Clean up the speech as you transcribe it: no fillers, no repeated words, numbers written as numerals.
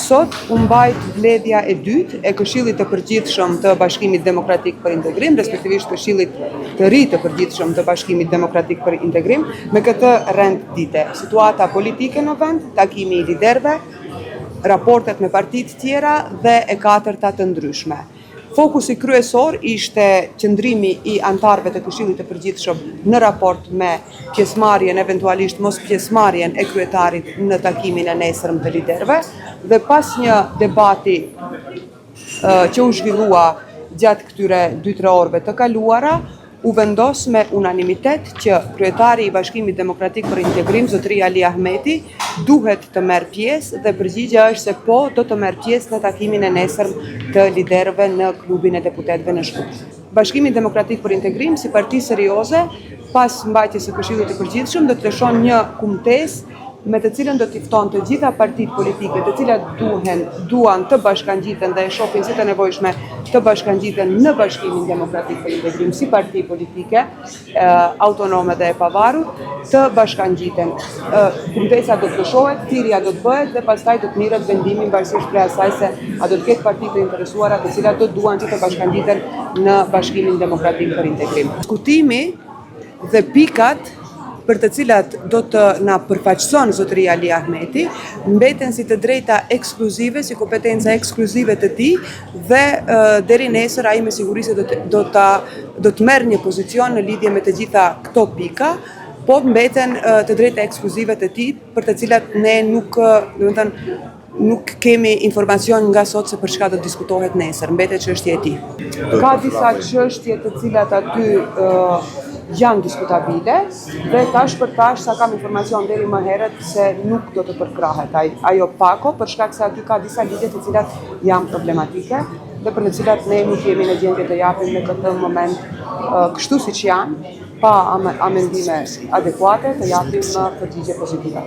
Sot u mbajt mbledhja e dytë e Këshillit të Përgjithshëm të Bashkimit Demokratik për Integrim, respektivisht Këshillit të Ri të Përgjithshëm të Bashkimit Demokratik për Integrim, me këtë rendite. Situata politike në vend, takimi i liderëve, raportet me partitë tjera dhe e katërta të ndryshme. Fokusi kryesor ishte qëndrimi i antarëve të Këshillit të Përgjithshëm në raport me pjesëmarrjen, eventualisht mos pjesëmarrjen e kryetarit në takimin e nesërm të liderëve, dhe pas një debati që u zhvillua gjatë këtyre 2-3 orëve të kaluara, u vendos me unanimitet që kryetari i Bashkimit Demokratik për Integrim, zotëri Ali Ahmeti, duhet të merr pjesë dhe përgjigjja është se po do të merr pjesë në takimin e nesërm të liderëve në klubin e deputetëve në Shkup. Bashkimi Demokratik për Integrim, si parti serioze, pas mbajtjes së Këshillit të Përgjithshëm, do të lëshon një kumtesë me të cilën do t'i fton të gjitha partitë politike, të cilat duan të bashkangjiten dhe e shohin si të nevojshme të bashkangjiten në Bashkimin Demokratik për Integrim si parti politike autonome dhe e pavarur, të bashkangjiten. Kumtesa do të lëshohet, thirrja do të bëhet dhe pastaj do të mirret vendimi varësisht prej asaj se a do të ketë parti të interesuara të cilat do duan që të bashkangjiten në Bashkimin Demokratik për Integrim. Diskutimi dhe pikat për të cilat do të na përfaqëson zotëria Ali Ahmeti, mbeten si të drejta ekskluzive, si kompetenca ekskluzive të tij dhe deri nesër ai me siguri se do të merr një pozicion në lidhje me të gjitha këto pika, po mbeten të drejta ekskluzive të tij për të cilat ne nuk kemi informacion nga sot se për çka do të diskutohet nesër, mbetet çështja e tij. Ka disa çështje të cilat aty janë diskutabile dhe tash për tash sa kam informacion deri më herët se nuk do të përkrahet ajo pako për shkak se aty ka disa ligje të cilat janë problematike dhe për të cilat ne nuk jemi në gjendje të japim në këtë moment kështu siç janë, pa amendime adekuate të japim përgjigje pozitive.